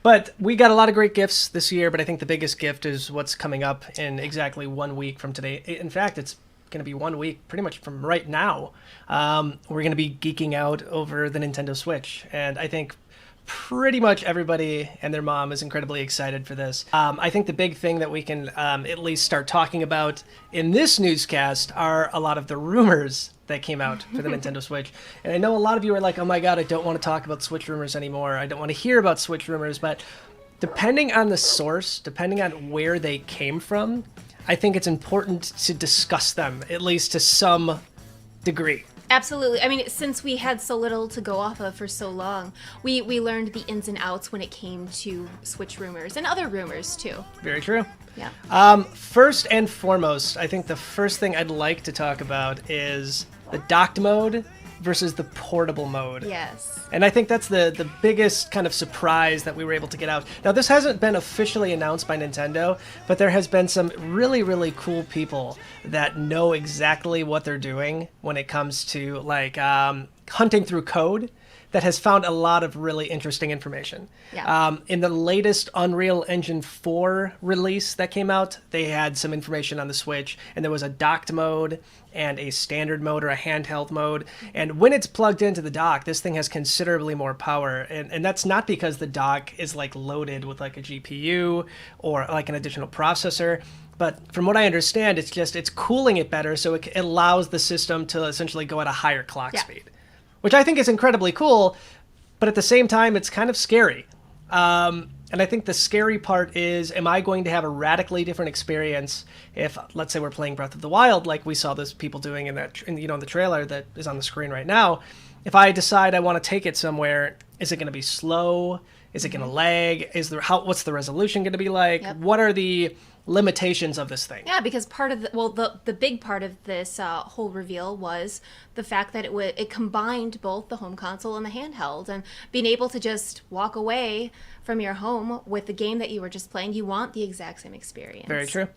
But we got a lot of great gifts this year, but I think the biggest gift is what's coming up in exactly 1 week from today. In fact, it's going to be 1 week pretty much from right now. We're going to be geeking out over the Nintendo Switch. And I think pretty much everybody and their mom is incredibly excited for this. I think the big thing that we can at least start talking about in this newscast are a lot of the rumors that came out for the Nintendo Switch. And I know a lot of you are like, oh my god, I don't want to talk about Switch rumors anymore. I don't want to hear about Switch rumors. But depending on the source, depending on where they came from, I think it's important to discuss them, at least to some degree. Absolutely. I mean, since we had so little to go off of for so long, we learned the ins and outs when it came to Switch rumors and other rumors too. Very true. Yeah. First and foremost, I think the first thing I'd like to talk about is the docked mode versus the portable mode. Yes. And I think that's the biggest kind of surprise that we were able to get out. Now, this hasn't been officially announced by Nintendo, but there has been some really, really cool people that know exactly what they're doing when it comes to, like, hunting through code that has found a lot of really interesting information. Yeah. In the latest Unreal Engine 4 release that came out, they had some information on the Switch, and there was a docked mode and a standard mode or a handheld mode. And when it's plugged into the dock, this thing has considerably more power. And that's not because the dock is like loaded with like a GPU or like an additional processor. But from what I understand, it's cooling it better, so it allows the system to essentially go at a higher clock speed, which I think is incredibly cool. But at the same time, it's kind of scary. And I think the scary part is, am I going to have a radically different experience if, let's say, we're playing Breath of the Wild, like we saw those people doing in the trailer that is on the screen right now? If I decide I want to take it somewhere, is it going to be slow? Is it going to lag? What's the resolution going to be like? Yep. What are the limitations of this thing? Yeah, because part of the big part of this whole reveal was the fact that it combined both the home console and the handheld, and being able to just walk away from your home with the game that you were just playing. You want the exact same experience. Very true.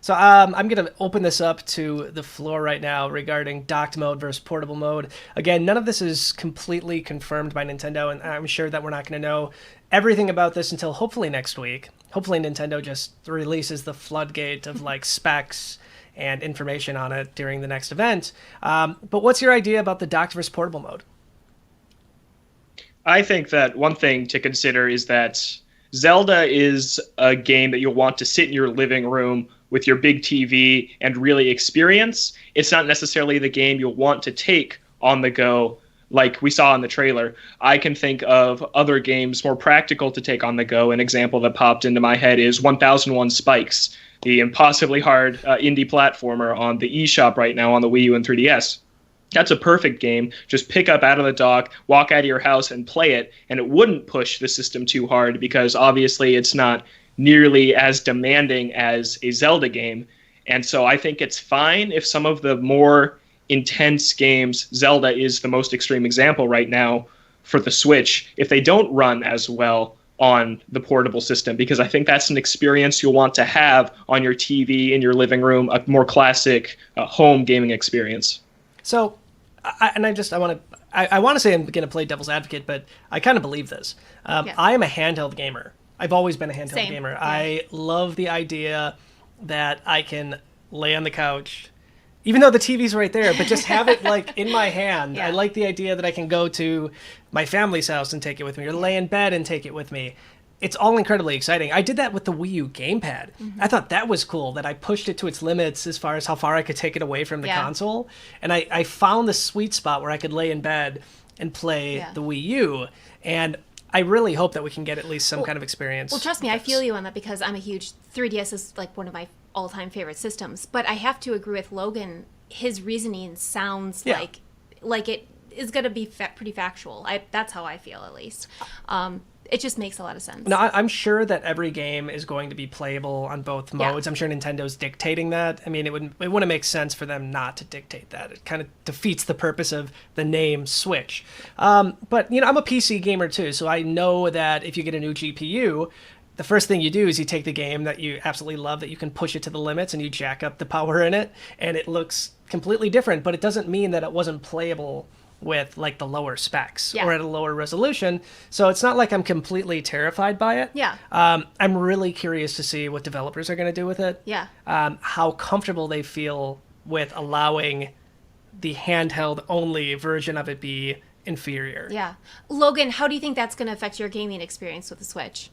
So I'm going to open this up to the floor right now regarding docked mode versus portable mode. Again, none of this is completely confirmed by Nintendo, and I'm sure that we're not going to know everything about this until hopefully next week. Hopefully Nintendo just releases the floodgate of like specs and information on it during the next event. But what's your idea about the docked versus portable mode? I think that one thing to consider is that Zelda is a game that you'll want to sit in your living room with your big TV and really experience. It's not necessarily the game you'll want to take on the go like we saw in the trailer. I can think of other games more practical to take on the go. An example that popped into my head is 1001 Spikes, the impossibly hard indie platformer on the eShop right now on the Wii U and 3DS. That's a perfect game. Just pick up out of the dock, walk out of your house and play it, and it wouldn't push the system too hard because obviously it's not nearly as demanding as a Zelda game. And so I think it's fine if some of the more intense games, Zelda is the most extreme example right now for the Switch, if they don't run as well on the portable system, because I think that's an experience you'll want to have on your TV in your living room, a more classic home gaming experience. So, I want to say I'm going to play devil's advocate, but I kind of believe this. I am a handheld gamer. I've always been a handheld gamer. Yeah. I love the idea that I can lay on the couch, even though the TV's right there, but just have it like in my hand. Yeah. I like the idea that I can go to my family's house and take it with me, or lay in bed and take it with me. It's all incredibly exciting. I did that with the Wii U gamepad. Mm-hmm. I thought that was cool, that I pushed it to its limits as far as how far I could take it away from the console. And I found the sweet spot where I could lay in bed and play the Wii U. And I really hope that we can get at least some kind of experience. Well, trust me, I feel you on that because I'm a huge 3DS is like one of my all-time favorite systems. But I have to agree with Logan. His reasoning sounds like it is going to be pretty factual. That's how I feel, at least. It just makes a lot of sense. No, I'm sure that every game is going to be playable on both modes. I'm sure Nintendo's dictating that. I mean, it wouldn't make sense for them not to dictate that. It kind of defeats the purpose of the name Switch. But, I'm a PC gamer too, so I know that if you get a new GPU, the first thing you do is you take the game that you absolutely love, that you can push it to the limits, and you jack up the power in it, and it looks completely different, but it doesn't mean that it wasn't playable with like the lower specs Yeah. or at a lower resolution. So it's not like I'm completely terrified by it. Yeah. I'm really curious to see what developers are going to do with it. Yeah. How comfortable they feel with allowing the handheld only version of it be inferior. Yeah. Logan, how do you think that's going to affect your gaming experience with the Switch?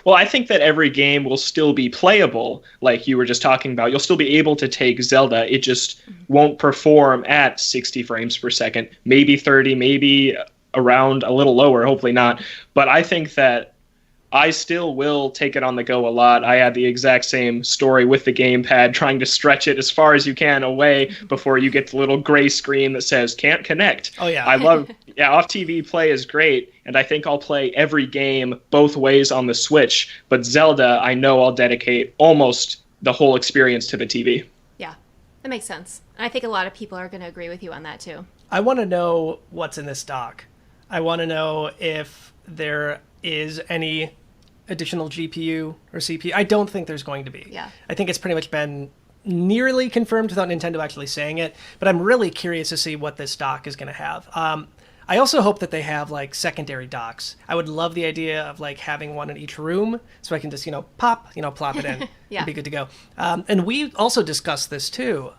Well, I think that every game will still be playable, like you were just talking about. You'll still be able to take Zelda. It just won't perform at 60 frames per second, maybe 30, maybe around a little lower, hopefully not. But I think that I still will take it on the go a lot. I had the exact same story with the gamepad, trying to stretch it as far as you can away before you get the little gray screen that says can't connect. Oh, yeah. I love, off TV play is great, and I think I'll play every game both ways on the Switch. But Zelda, I know I'll dedicate almost the whole experience to the TV. Yeah, that makes sense. I think a lot of people are going to agree with you on that too. I want to know what's in this dock. I want to know if there is any additional GPU or CPU. I don't think there's going to be. Yeah. I think it's pretty much been nearly confirmed without Nintendo actually saying it, but I'm really curious to see what this dock is going to have. I also hope that they have like secondary docks. I would love the idea of like having one in each room so I can just, plop it in Yeah. and be good to go. And we also discussed this too.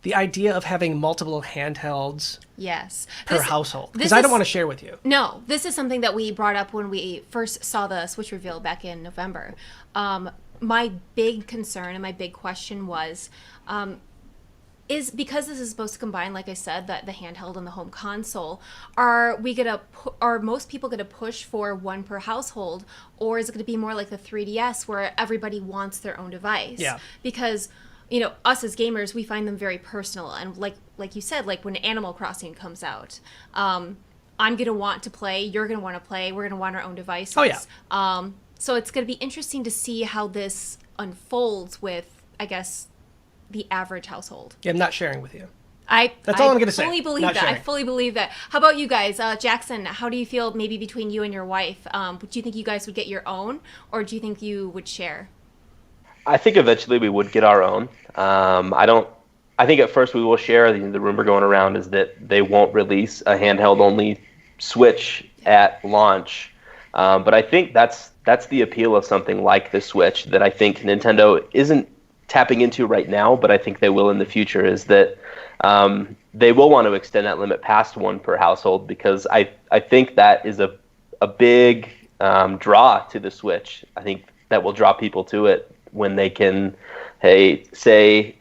The idea of having multiple handhelds Yes. per household. Because this I don't is- want to share with you. No, this is something that we brought up when we first saw the Switch reveal back in November. My big concern and my big question was, is because this is supposed to combine, like I said, the handheld and the home console, are most people going to push for one per household, or is it going to be more like the 3DS where everybody wants their own device? Yeah. Because us as gamers, we find them very personal, and like you said, like when Animal Crossing comes out, I'm gonna want to play, you're gonna want to play, we're gonna want our own devices. Oh, yeah. So it's gonna be interesting to see how this unfolds with, I guess, the average household. Yeah, I'm not sharing with you. That's all I'm gonna say. I fully believe Not that. I sharing. fully believe that. How about you guys? Jackson, how do you feel maybe between you and your wife? Do you think you guys would get your own, or do you think you would share? I think eventually we would get our own. I think at first we will share. The rumor going around is that they won't release a handheld-only Switch at launch. But I think that's the appeal of something like the Switch that I think Nintendo isn't tapping into right now, but I think they will in the future, is that they will want to extend that limit past one per household, because I think that is a big draw to the Switch. I think that will draw people to it when they can, say,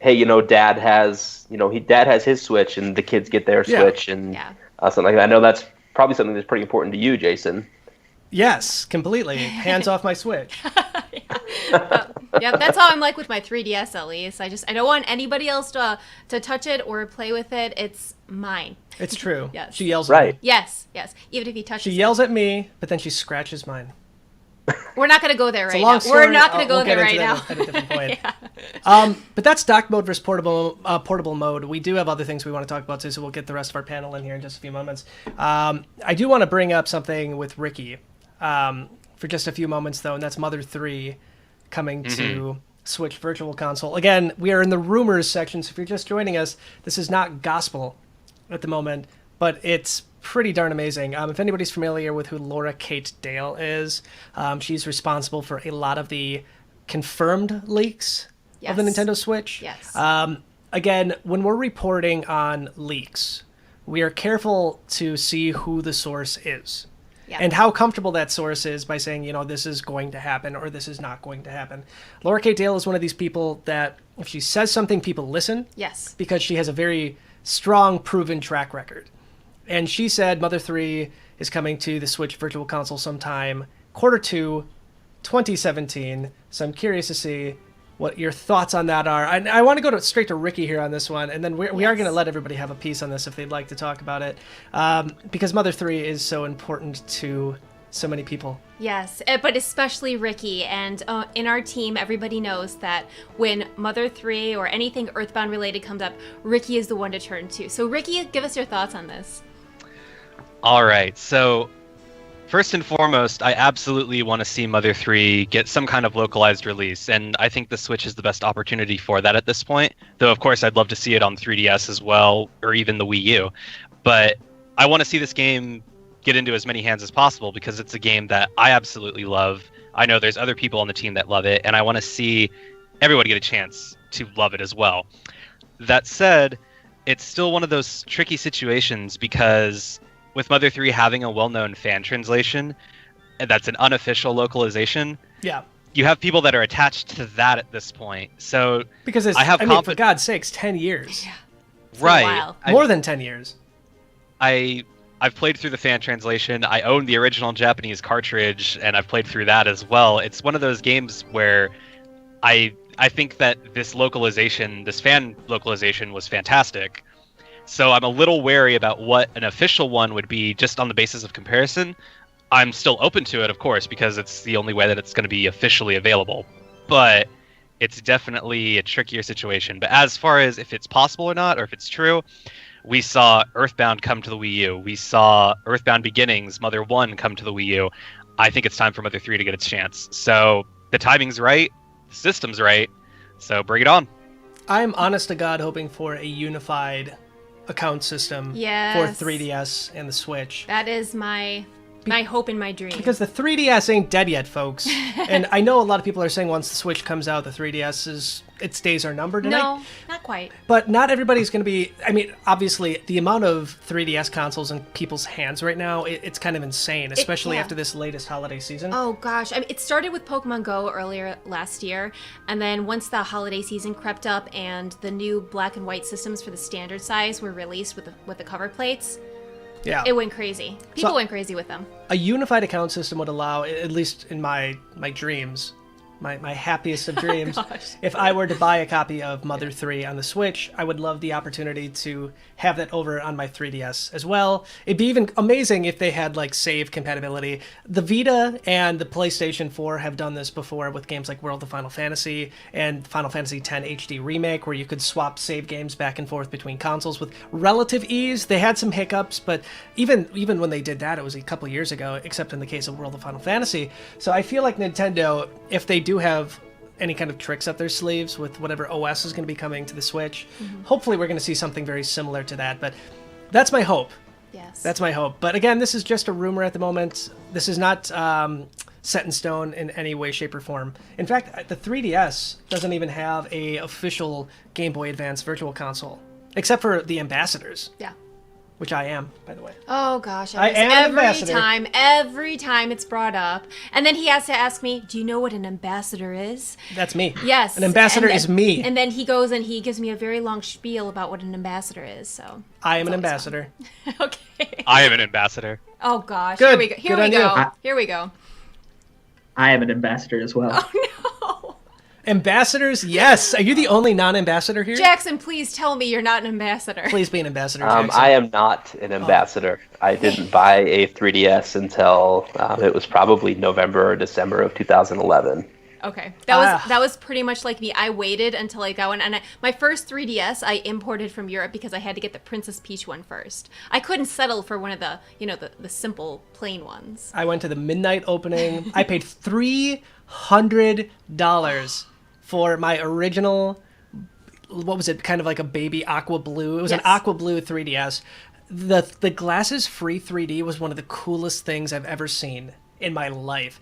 dad has his Switch and the kids get their Switch and something like that. I know that's probably something that's pretty important to you, Jason. Yes, completely. Hands off my Switch. Yeah, that's how I'm like with my 3DS at least. I don't want anybody else to touch it or play with it. It's mine. It's true. Yes. She yells at Right. me. Yes. Even if he touches She yells at me, but then she scratches mine. it. We're not going to go there It's right a long now. story. We're not going to go We'll get there into right now. that at a different point. But that's dock mode versus portable mode. We do have other things we want to talk about too, so we'll get the rest of our panel in here in just a few moments. I do want to bring up something with Ricky for just a few moments, though, and that's Mother 3 coming to Switch Virtual Console. Again, we are in the rumors section, so if you're just joining us, this is not gospel at the moment, but it's pretty darn amazing. If anybody's familiar with who Laura Kate Dale is, she's responsible for a lot of the confirmed leaks of the Yes. Nintendo Switch. Yes. Again, when we're reporting on leaks, we are careful to see who the source is. Yeah. And how comfortable that source is by saying, this is going to happen or this is not going to happen. Laura Kate Dale is one of these people that if she says something, people listen. Yes. Because she has a very strong, proven track record. And she said Mother 3 is coming to the Switch Virtual Console sometime Q2 2017. So I'm curious to see what your thoughts on that are. I want to go straight to Ricky here on this one, and then we are going to let everybody have a piece on this if they'd like to talk about it, because Mother 3 is so important to so many people. Yes, but especially Ricky. And in our team, everybody knows that when Mother 3 or anything Earthbound related comes up, Ricky is the one to turn to. So Ricky, give us your thoughts on this. All right, so first and foremost, I absolutely want to see Mother 3 get some kind of localized release, and I think the Switch is the best opportunity for that at this point. Though, of course, I'd love to see it on 3DS as well, or even the Wii U. But I want to see this game get into as many hands as possible because it's a game that I absolutely love. I know there's other people on the team that love it, and I want to see everyone get a chance to love it as well. That said, it's still one of those tricky situations because with Mother 3 having a well-known fan translation, and that's an unofficial localization, Yeah. you have people that are attached to that at this point. So Because I have mean, for God's sakes, 10 years. Yeah. For a right. while. More than 10 years. I've played through the fan translation. I own the original Japanese cartridge, and I've played through that as well. It's one of those games where I think that this localization, this fan localization, was fantastic. So I'm a little wary about what an official one would be just on the basis of comparison. I'm still open to it, of course, because it's the only way that it's going to be officially available. But it's definitely a trickier situation. But as far as if it's possible or not, or if it's true, we saw Earthbound come to the Wii U. We saw Earthbound Beginnings, Mother 1, come to the Wii U. I think it's time for Mother 3 to get its chance. So the timing's right, the system's right, so bring it on. I'm honest to God hoping for a unified account system Yes. for 3DS and the Switch. That is my hope and my dream. Because the 3DS ain't dead yet, folks. And I know a lot of people are saying once the Switch comes out, the 3DS its days are numbered. No, not quite. But not everybody's going to be... I mean, obviously, the amount of 3DS consoles in people's hands right now, it's kind of insane, especially yeah. after this latest holiday season. Oh gosh, I mean, it started with Pokemon Go earlier last year, and then once the holiday season crept up and the new black and white systems for the standard size were released with the cover plates, Yeah. it went crazy. People went crazy with them. A unified account system would allow, at least in my dreams, my happiest of dreams, gosh. if I were to buy a copy of Mother 3 on the Switch, I would love the opportunity to have that over on my 3DS as well. It'd be even amazing if they had like save compatibility. The Vita and the PlayStation 4 have done this before with games like World of Final Fantasy and Final Fantasy X HD Remake, where you could swap save games back and forth between consoles with relative ease. They had some hiccups, but even when they did that, it was a couple years ago, except in the case of World of Final Fantasy. So I feel like Nintendo, if they do have any kind of tricks up their sleeves with whatever OS is going to be coming to the Switch, hopefully we're going to see something very similar to that. But that's my hope. Yes. That's my hope. But again, this is just a rumor at the moment. This is not set in stone in any way, shape, or form. In fact, the 3DS doesn't even have a official Game Boy Advance Virtual Console, except for the ambassadors, Yeah. which I am, by the way. Oh gosh, I am an ambassador. every time it's brought up, and then he has to ask me, "Do you know what an ambassador is?" That's me. Yes, An ambassador and is me. And then he goes and he gives me a very long spiel about what an ambassador is. So I am an always fun. ambassador. Okay. I am an ambassador. Oh gosh. Good. Here we go. Here Good we on go. you. Here we go. I am an ambassador as well. Oh no. Ambassadors, yes. Are you the only non-ambassador here? Jackson, please tell me you're not an ambassador. Please be an ambassador, Jackson. I am not an ambassador. I didn't buy a 3DS until it was probably November or December of 2011. Okay, that was pretty much like me. I waited until I got one, and my first 3DS I imported from Europe because I had to get the Princess Peach one first. I couldn't settle for one of the the simple plain ones. I went to the midnight opening. I paid $300 for my original, what was it, kind of like a baby aqua blue. It was an Yes. aqua blue 3DS. The glasses free 3D was one of the coolest things I've ever seen in my life.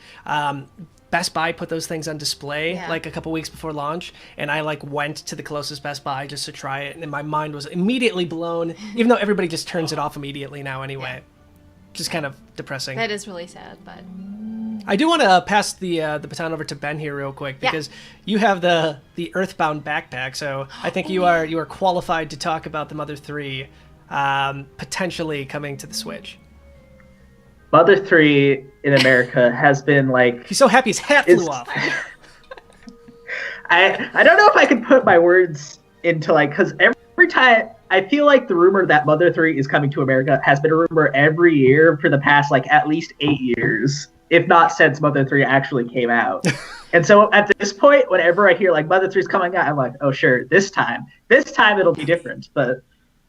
Best Buy put those things on display Yeah. like a couple weeks before launch, and I went to the closest Best Buy just to try it, and my mind was immediately blown, even though everybody just turns it off immediately now anyway. Just kind of depressing. That is really sad, but I do want to pass the baton over to Ben here real quick Yeah. because you have the Earthbound backpack, so I think you are qualified to talk about the Mother 3 potentially coming to the Switch. Mother 3 in America has been like... He's so happy his hat flew off. I don't know if I can put my words into because every time I feel like the rumor that Mother 3 is coming to America has been a rumor every year for the past at least 8 years, if not since Mother 3 actually came out. And so at this point, whenever I hear Mother 3 is coming out, I'm like, oh sure, this time it'll be different. But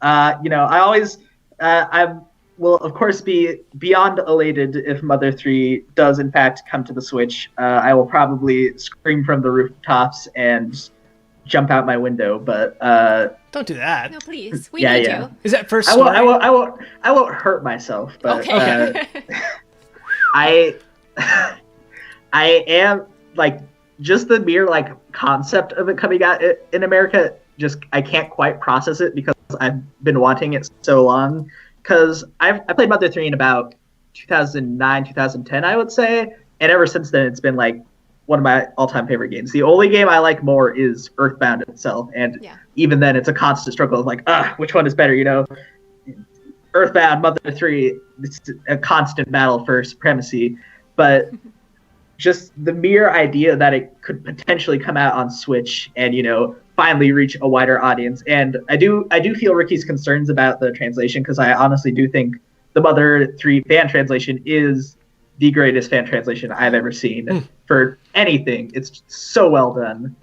I always I will of course be beyond elated if Mother 3 does in fact come to the Switch. I will probably scream from the rooftops and jump out my window, but Don't do that. No, please. We Yeah, need yeah. you. Is that first I story? won't hurt myself. But Okay. I am like just the mere like concept of it coming out in America. Just I can't quite process it because I've been wanting it so long. Because I played Mother 3 in about 2009, 2010, I would say, and ever since then it's been like one of my all-time favorite games. The only game I like more is Earthbound itself, and even then it's a constant struggle of like, which one is better, you know? Earthbound, Mother 3, it's a constant battle for supremacy, but just the mere idea that it could potentially come out on Switch and, you know, finally reach a wider audience. And I do feel Ricky's concerns about the translation, because I honestly do think the Mother 3 fan translation is the greatest fan translation I've ever seen for anything. It's so well done.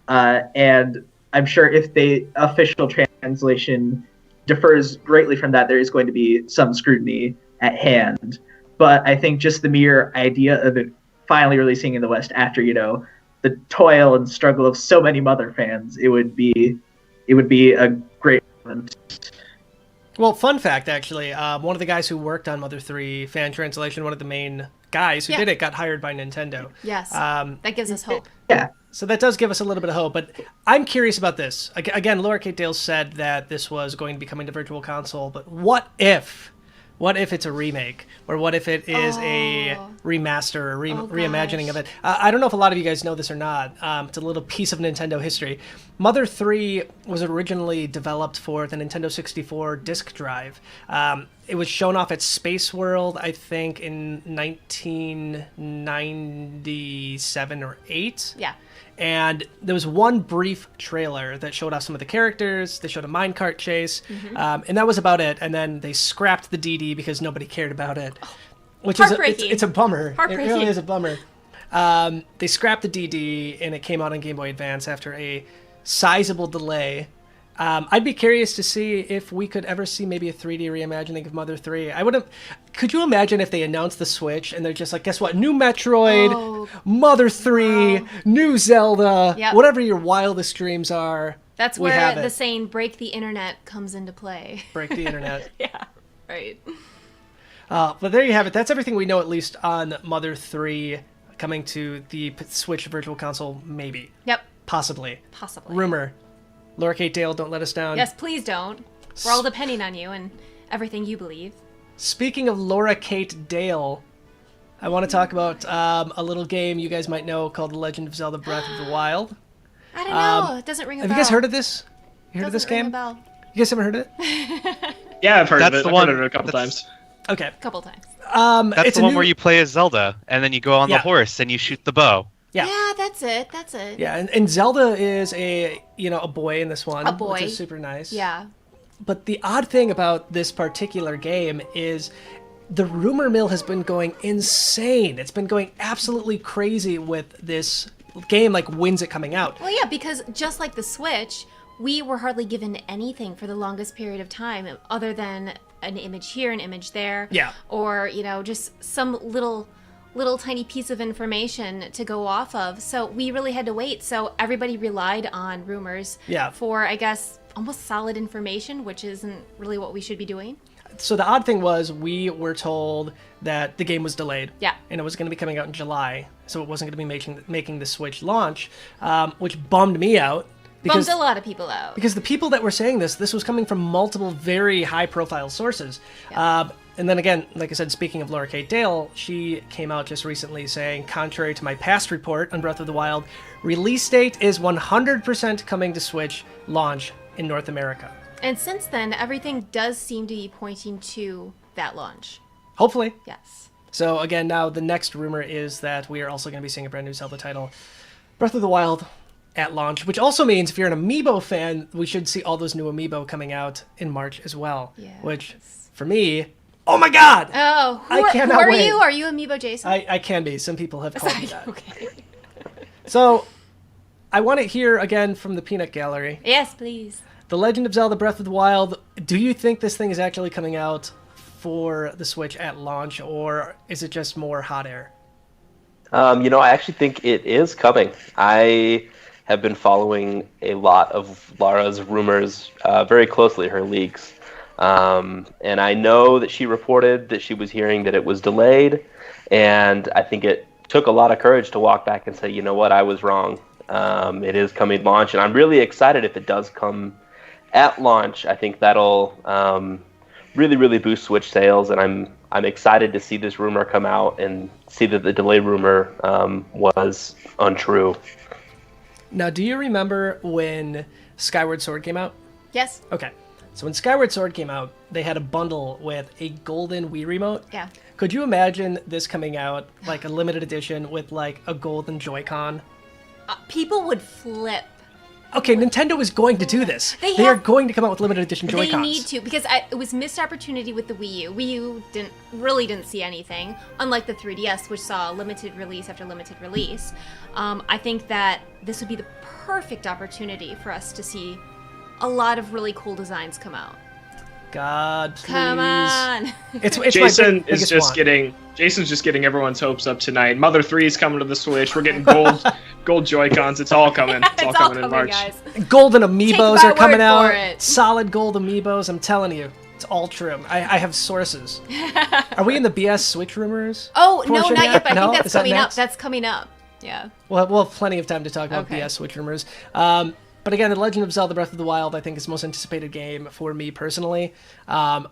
And I'm sure if the official translation differs greatly from that, there is going to be some scrutiny at hand. But I think just the mere idea of it finally releasing in the West after, you know, the toil and struggle of so many Mother fans, it would be a great moment. Well, fun fact, actually, one of the guys who worked on Mother 3 fan translation, one of the main guys who did it, got hired by Nintendo. Yes. That gives us hope. Yeah. So that does give us a little bit of hope, but I'm curious about this. Again, Laura Kate Dale said that this was going to be coming to Virtual Console, but what if it's a remake? Or what if it is a remaster or reimagining of it? I don't know if a lot of you guys know this or not. It's a little piece of Nintendo history. Mother 3 was originally developed for the Nintendo 64 disk drive. It was shown off at Space World, I think, in 1997 or 8. Yeah. And there was one brief trailer that showed off some of the characters. They showed a minecart chase, and that was about it. And then they scrapped the DD because nobody cared about it, which is it's a bummer. It really is a bummer. They scrapped the DD, and it came out on Game Boy Advance after a sizable delay. I'd be curious to see if we could ever see maybe a 3D reimagining of Mother 3. Could you imagine if they announced the Switch and they're just like, guess what? New Metroid, Mother 3, new Zelda, whatever your wildest dreams are. That's where the saying "break the internet" comes into play. Break the internet. Yeah, right. But there you have it. That's everything we know, at least on Mother 3 coming to the Switch Virtual Console, maybe. Yep. Possibly. Possibly. Rumor. Laura Kate Dale, don't let us down. Yes, please don't. We're all depending on you and everything you believe. Speaking of Laura Kate Dale, I want to talk about a little game you guys might know called The Legend of Zelda Breath of the Wild. I don't know. It doesn't ring a bell. Have you guys heard of this? You heard of this game? Ring a bell. You guys haven't heard of it? Yeah, I've heard of That's it. the I've heard one- of it a couple times. Okay. A couple times. That's It's the a one new- where you play as Zelda, and then you go on the Yeah. horse and you shoot the bow. Yeah. Yeah, that's it. That's it. Yeah, and Zelda is a boy in this one. A boy. Which is super nice. Yeah. But the odd thing about this particular game is the rumor mill has been going insane. It's been going absolutely crazy with this game, like, when's it coming out? Well, yeah, because just like the Switch, we were hardly given anything for the longest period of time other than an image here, an image there. Yeah. Or, you know, just some little tiny piece of information to go off of. So we really had to wait. So everybody relied on rumors for, I guess, almost solid information, which isn't really what we should be doing. So the odd thing was we were told that the game was delayed. Yeah. And it was going to be coming out in July. So it wasn't going to be making the Switch launch, which bummed me out. Bummed a lot of people out. Because the people that were saying this was coming from multiple very high-profile sources. Yeah. And then again, like I said, speaking of Laura Kate Dale, she came out just recently saying, contrary to my past report on Breath of the Wild, release date is 100% coming to Switch launch in North America. And since then, everything does seem to be pointing to that launch. Hopefully. Yes. So again, now the next rumor is that we are also going to be seeing a brand new Zelda title, Breath of the Wild, at launch, which also means if you're an Amiibo fan, we should see all those new Amiibo coming out in March as well. Yes. Which, for me, oh my god! Oh, who cannot are wait. you? Are you Amiibo Jason? I can be. Some people have called me that. Okay. So, I want to hear again from the Peanut Gallery. Yes, please. The Legend of Zelda Breath of the Wild, do you think this thing is actually coming out for the Switch at launch, or is it just more hot air? I actually think it is coming. I have been following a lot of Lara's rumors very closely, her leaks. And I know that she reported that she was hearing that it was delayed, and I think it took a lot of courage to walk back and say, you know what, I was wrong. It is coming launch, and I'm really excited if it does come at launch. I think that'll really, really boost Switch sales, and I'm excited to see this rumor come out and see that the delay rumor was untrue. Now, do you remember when Skyward Sword came out? Yes. Okay. So when Skyward Sword came out, they had a bundle with a golden Wii remote. Yeah. Could you imagine this coming out, like a limited edition with like a golden Joy-Con? People would flip. Okay, Nintendo is going to do this. They are going to come out with limited edition Joy-Cons. They need to, because it was missed opportunity with the Wii U. Wii U didn't see anything, unlike the 3DS, which saw limited release after limited release. I think that this would be the perfect opportunity for us to see a lot of really cool designs come out. God, please. Come on. It's Jason is just getting Jason's just getting everyone's hopes up tonight. Mother 3 is coming to the Switch. We're getting gold Joy-Cons. It's all coming. It's all coming in March. Guys. Golden amiibos are coming out. It. Solid gold amiibos. I'm telling you, it's all true. I have sources. Are we in the BS Switch rumors? Oh no, not yet. But I think that's that coming up. next? That's coming up. Yeah. We'll have plenty of time to talk about Okay. BS Switch rumors. But again, The Legend of Zelda: Breath of the Wild, I think, is the most anticipated game for me personally. Some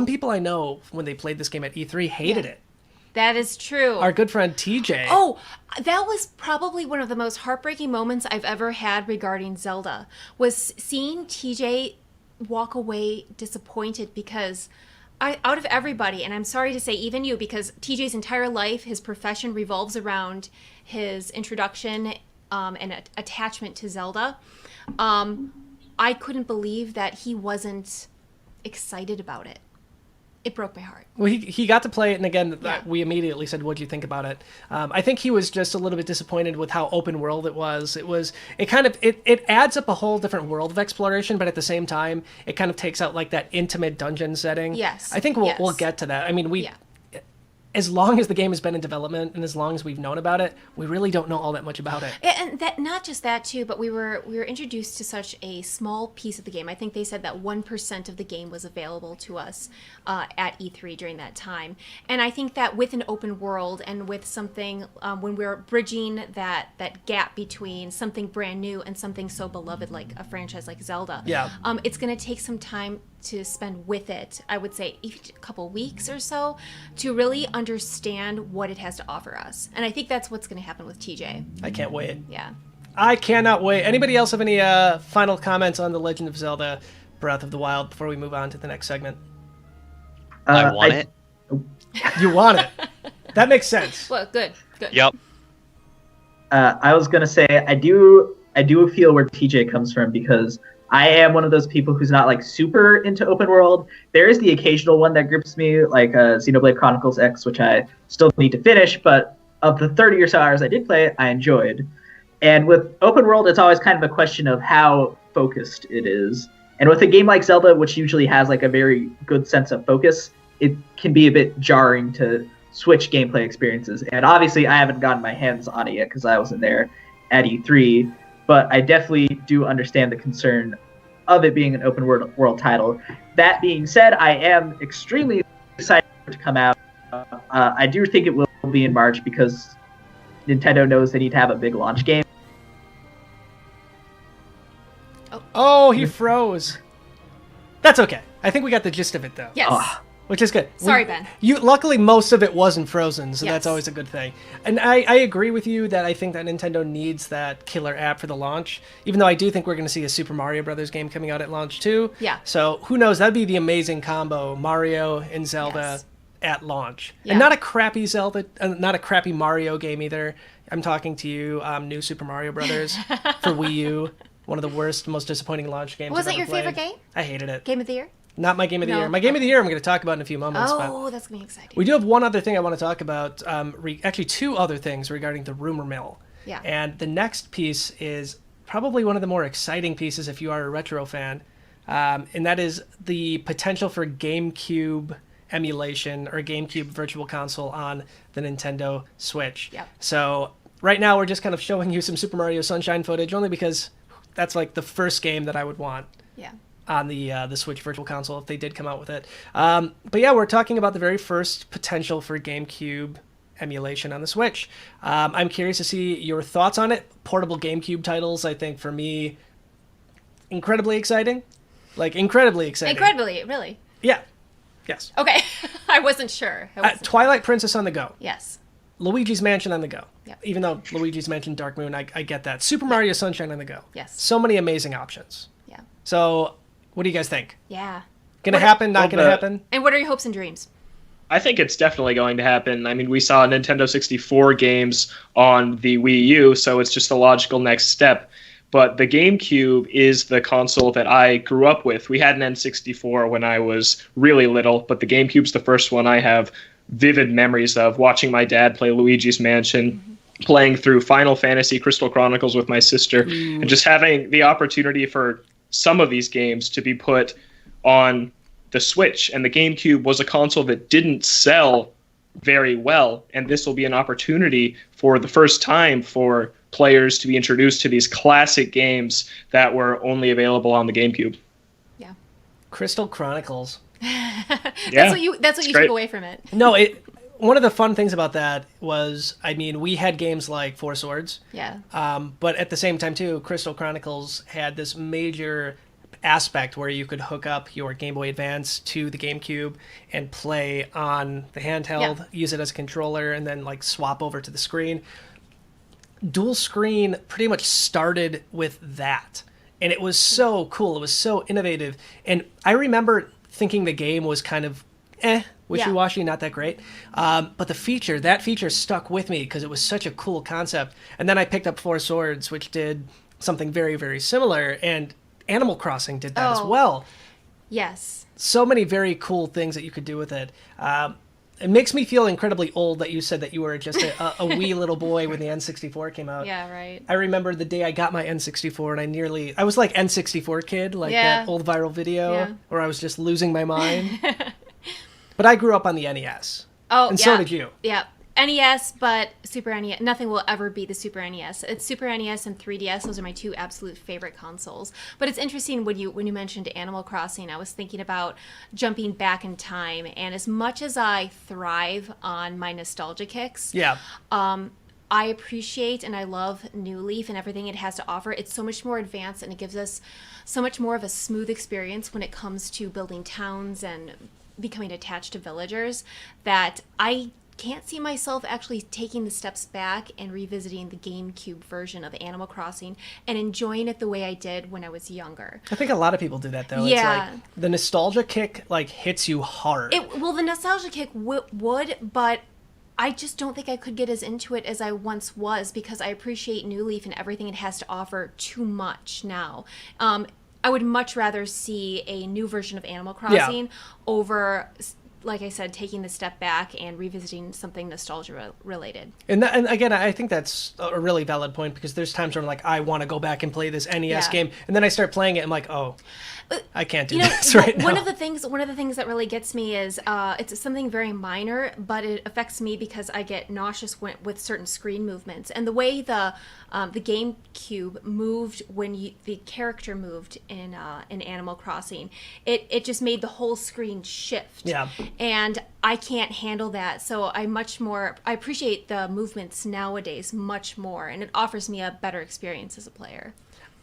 people I know, when they played this game at E3, hated it. That is true. Our good friend TJ. Oh, that was probably one of the most heartbreaking moments I've ever had regarding Zelda, was seeing TJ walk away disappointed because out of everybody, and I'm sorry to say even you, because TJ's entire life, his profession revolves around his introduction and attachment to Zelda. I couldn't believe that he wasn't excited about it. It broke my heart. Well, he got to play it, and again, Yeah. we immediately said, "What do you think about it?" I think he was just a little bit disappointed with how open world it was. It adds up a whole different world of exploration, but at the same time, it kind of takes out like that intimate dungeon setting. Yes. I think we'll get to that. I mean, as long as the game has been in development and as long as we've known about it, we really don't know all that much about it. And that, not just that too, but we were introduced to such a small piece of the game. I think they said that 1% of the game was available to us at E3 during that time. And I think that with an open world and with something, when we're bridging that gap between something brand new and something so beloved like a franchise like Zelda, it's going to take some time to spend with it. I would say even a couple weeks or so to really understand what it has to offer us. And I think that's what's going to happen with TJ. I can't wait. Yeah. I cannot wait. Anybody else have any final comments on The Legend of Zelda: Breath of the Wild before we move on to the next segment? I want it. You want it. That makes sense. Well, good. Yep. I was gonna say I do feel where TJ comes from, because I am one of those people who's not like super into open world. There is the occasional one that grips me, like Xenoblade Chronicles X, which I still need to finish, but of the 30 or so hours I did play it, I enjoyed. And with open world, it's always kind of a question of how focused it is. And with a game like Zelda, which usually has like a very good sense of focus, it can be a bit jarring to switch gameplay experiences. And obviously I haven't gotten my hands on it yet because I wasn't there at E3, but I definitely do understand the concern of it being an open world title. That being said, I am extremely excited for it to come out. I do think it will be in March because Nintendo knows they need to have a big launch game. Oh, he froze. That's okay. I think we got the gist of it, though. Yes. Oh. Which is good. Sorry, Ben. Luckily, most of it wasn't frozen, so Yes. that's always a good thing. And I agree with you that I think that Nintendo needs that killer app for the launch, even though I do think we're going to see a Super Mario Brothers game coming out at launch, too. Yeah. So who knows? That'd be the amazing combo, Mario and Zelda Yes. at launch. Yeah. And not a crappy Zelda, not a crappy Mario game either. I'm talking to you, New Super Mario Brothers for Wii U. One of the worst, most disappointing launch games Was I've it your ever played. favorite game? I hated it. Game of the year? Not my game of the No. year. My game of the year I'm going to talk about in a few moments. But Oh, that's going to be exciting. we do have one other thing I want to talk about. Actually, two other things regarding the rumor mill. Yeah. And the next piece is probably one of the more exciting pieces if you are a retro fan. And that is the potential for GameCube emulation or GameCube Virtual Console on the Nintendo Switch. Yeah. So right now we're just kind of showing you some Super Mario Sunshine footage, only because that's like the first game that I would want Yeah. on the Switch Virtual Console if they did come out with it. But yeah, we're talking about the very first potential for GameCube emulation on the Switch. I'm curious to see your thoughts on it. Portable GameCube titles, I think, for me, incredibly exciting. Like, incredibly exciting. Incredibly, really. Yeah. Yes. Okay. I wasn't sure. Twilight Princess on the go. Yes. Luigi's Mansion on the go. Yep. Even though Luigi's Mansion Dark Moon, I get that. Super Mario Sunshine on the go. Yes. So many amazing options. Yeah. So, what do you guys think? Yeah. Gonna happen, not gonna happen? And what are your hopes and dreams? I think it's definitely going to happen. I mean, we saw Nintendo 64 games on the Wii U, so it's just the logical next step. But the GameCube is the console that I grew up with. We had an N64 when I was really little, but the GameCube's the first one I have vivid memories of, watching my dad play Luigi's Mansion, playing through Final Fantasy Crystal Chronicles with my sister, and just having the opportunity for some of these games to be put on the Switch. And the GameCube was a console that didn't sell very well, and this will be an opportunity for the first time for players to be introduced to these classic games that were only available on the GameCube. Yeah. Crystal Chronicles. Yeah, That's what you great. took away from it. No, one of the fun things about that was, I mean, we had games like Four Swords, Yeah. but at the same time too, Crystal Chronicles had this major aspect where you could hook up your Game Boy Advance to the GameCube and play on the handheld, use it as a controller, and then like swap over to the screen. Dual screen pretty much started with that, and it was so cool. It was so innovative, and I remember thinking the game was kind of wishy-washy, not that great, but that feature stuck with me because it was such a cool concept. And then I picked up Four Swords, which did something very, very similar, and Animal Crossing did that as well. Yes. So many very cool things that you could do with it. It makes me feel incredibly old that you said that you were just a wee little boy when the N64 came out. Yeah, right. I remember the day I got my N64 and I was like N64 kid, like that old viral video where I was just losing my mind. But I grew up on the NES. Oh, and so did you. Yeah. NES, but Super NES. Nothing will ever beat the Super NES. It's Super NES and 3DS. Those are my two absolute favorite consoles. But it's interesting when you mentioned Animal Crossing. I was thinking about jumping back in time, and as much as I thrive on my nostalgia kicks, I appreciate and I love New Leaf and everything it has to offer. It's so much more advanced, and it gives us so much more of a smooth experience when it comes to building towns and becoming attached to villagers, that I can't see myself actually taking the steps back and revisiting the GameCube version of Animal Crossing and enjoying it the way I did when I was younger. I think a lot of people do that, though. Yeah. It's like the nostalgia kick hits you hard. Well, the nostalgia kick would, but I just don't think I could get as into it as I once was, because I appreciate New Leaf and everything it has to offer too much now. I would much rather see a new version of Animal Crossing over, like I said, taking the step back and revisiting something nostalgia related. And again, I think that's a really valid point, because there's times where I'm like, I want to go back and play this NES game, and then I start playing it and I'm like, oh, I can't do this right now. One of the things that really gets me is it's something very minor, but it affects me because I get nauseous with certain screen movements, and the way the GameCube moved when the character moved in Animal Crossing, it just made the whole screen shift. Yeah. And I can't handle that, so I appreciate the movements nowadays much more, and it offers me a better experience as a player.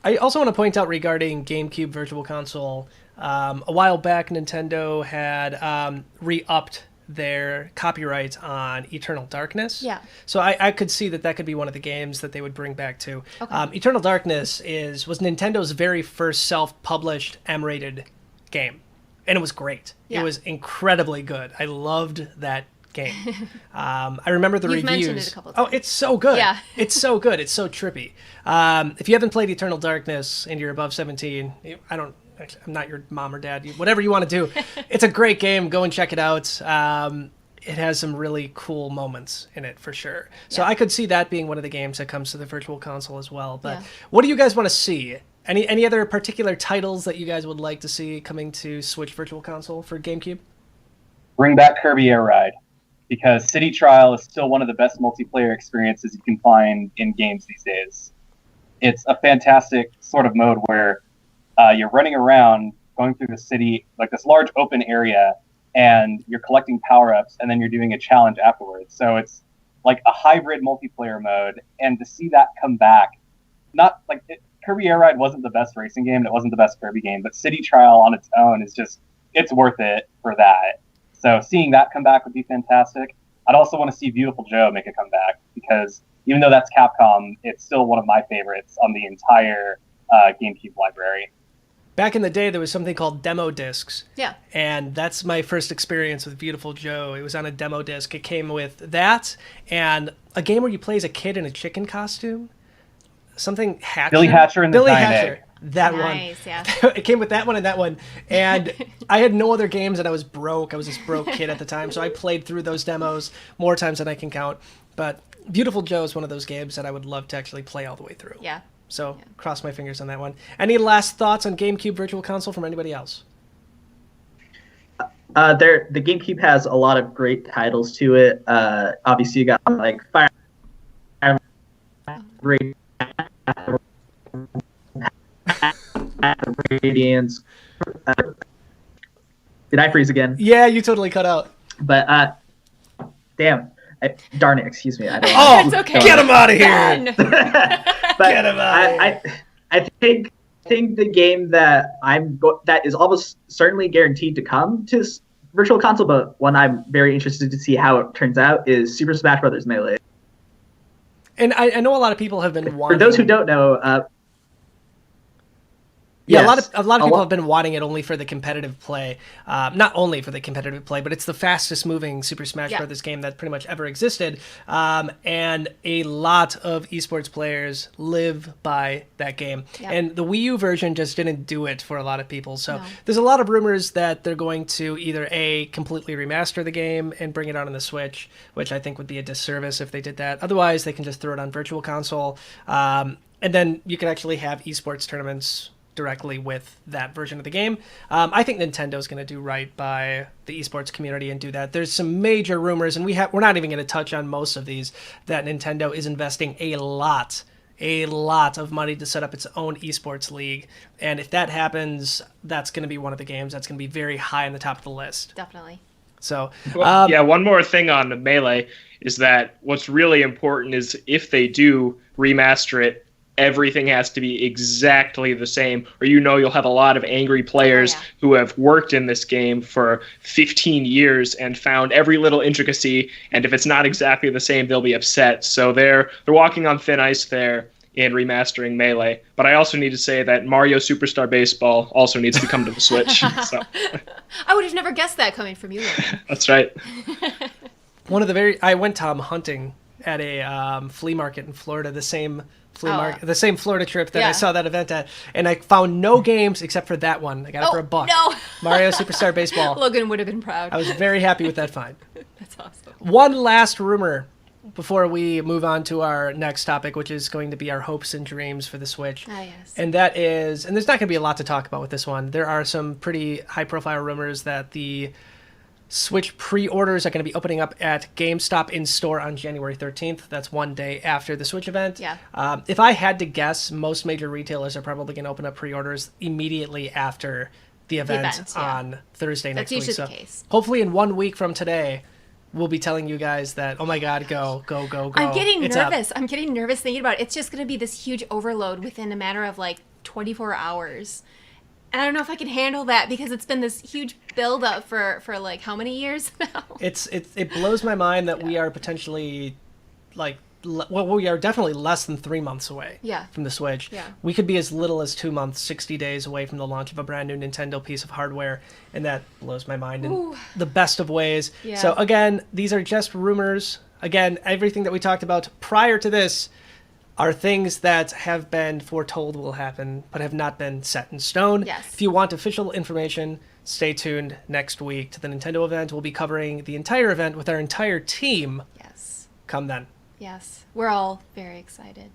I also want to point out regarding GameCube Virtual Console, a while back Nintendo had re-upped their copyright on Eternal Darkness. Yeah. So I could see that could be one of the games that they would bring back too. Okay. Eternal Darkness was Nintendo's very first self-published M-rated game, and it was great. Yeah. It was incredibly good. I loved that game. I remember the You've reviews. mentioned it a couple of times. Oh, it's so good. Yeah. It's so good. It's so trippy. If you haven't played Eternal Darkness and you're above 17, I'm not your mom or dad. Whatever you want to do, it's a great game. Go and check it out. It has some really cool moments in it for sure. So I could see that being one of the games that comes to the Virtual Console as well. But what do you guys want to see? Any other particular titles that you guys would like to see coming to Switch Virtual Console for GameCube? Bring back Kirby Air Ride. because City Trial is still one of the best multiplayer experiences you can find in games these days. It's a fantastic sort of mode where you're running around, going through the city, like this large open area, and you're collecting power-ups, and then you're doing a challenge afterwards. So it's like a hybrid multiplayer mode, and to see that come back, not like Kirby Air Ride wasn't the best racing game, and it wasn't the best Kirby game, but City Trial on its own is just, it's worth it for that. So seeing that come back would be fantastic. I'd also want to see Beautiful Joe make a comeback, because even though that's Capcom, it's still one of my favorites on the entire GameCube library. Back in the day, there was something called demo discs. Yeah. And that's my first experience with Beautiful Joe. It was on a demo disc. It came with that and a game where you play as a kid in a chicken costume. Something Hatcher. Billy Hatcher and the Billy Giant Hatcher. Egg. That Nice, one. yeah. It came with that one and that one. And I had no other games, and I was broke. I was this broke kid at the time, so I played through those demos more times than I can count. But Beautiful Joe is one of those games that I would love to actually play all the way through. Yeah. So cross my fingers on that one. Any last thoughts on GameCube Virtual Console from anybody else? The GameCube has a lot of great titles to it. Obviously, you got like Fire Radiance. Did I freeze again? Yeah, you totally cut out. But damn, darn it! Excuse me. I don't Oh, It's okay. get him out of here! Done. but Get him out. I think the game that that is almost certainly guaranteed to come to Virtual Console, but one I'm very interested to see how it turns out, is Super Smash Bros. Melee. And I know a lot of people have been wanting. For those who don't know, yeah, yes, a lot of people have been wanting it only for the competitive play. Not only for the competitive play, but it's the fastest moving Super Smash Bros. Game that pretty much ever existed. And a lot of esports players live by that game. Yep. And the Wii U version just didn't do it for a lot of people. So No. there's a lot of rumors that they're going to either completely remaster the game and bring it out on the Switch, which I think would be a disservice if they did that. Otherwise, they can just throw it on Virtual Console. And then you can actually have esports tournaments directly with that version of the game. I think Nintendo's going to do right by the esports community and do that. There's some major rumors, and we're not even going to touch on most of these, that Nintendo is investing a lot of money to set up its own esports league. And if that happens, that's going to be one of the games that's going to be very high on the top of the list. Definitely. So, Yeah, one more thing on Melee is that what's really important is if they do remaster it, everything has to be exactly the same, or you'll have a lot of angry players who have worked in this game for 15 years and found every little intricacy, and if it's not exactly the same, they'll be upset. So they're walking on thin ice there in remastering Melee. But I also need to say that Mario Superstar Baseball also needs to come to the Switch. So I would have never guessed that coming from you, Logan. that's right. I went Tom hunting at a flea market in Florida, the same Florida trip that I saw that event at, and I found no games except for that one. I got it for $1. No. Mario Superstar Baseball. Logan would have been proud. I was very happy with that find. That's awesome. One last rumor before we move on to our next topic, which is going to be our hopes and dreams for the Switch. Ah, yes. And that is, and there's not going to be a lot to talk about with this one. There are some pretty high-profile rumors that the Switch pre-orders are going to be opening up at GameStop in-store on January 13th. That's one day after the Switch event. Yeah. If I had to guess, most major retailers are probably going to open up pre-orders immediately after the event on Thursday next week. That's usually the case. Hopefully in 1 week from today, we'll be telling you guys that, oh my God, go. I'm getting It's up. nervous. I'm getting nervous thinking about it. It's just going to be this huge overload within a matter of like 24 hours. And I don't know if I can handle that because it's been this huge buildup for like how many years now? It blows my mind that we are potentially we are definitely less than 3 months away from the Switch. Yeah. We could be as little as 2 months, 60 days away from the launch of a brand new Nintendo piece of hardware, and that blows my mind in the best of ways. Yeah. So again, these are just rumors. Again, everything that we talked about prior to this are things that have been foretold will happen, but have not been set in stone. Yes. If you want official information, stay tuned next week to the Nintendo event. We'll be covering the entire event with our entire team. Yes. Come then. Yes. We're all very excited.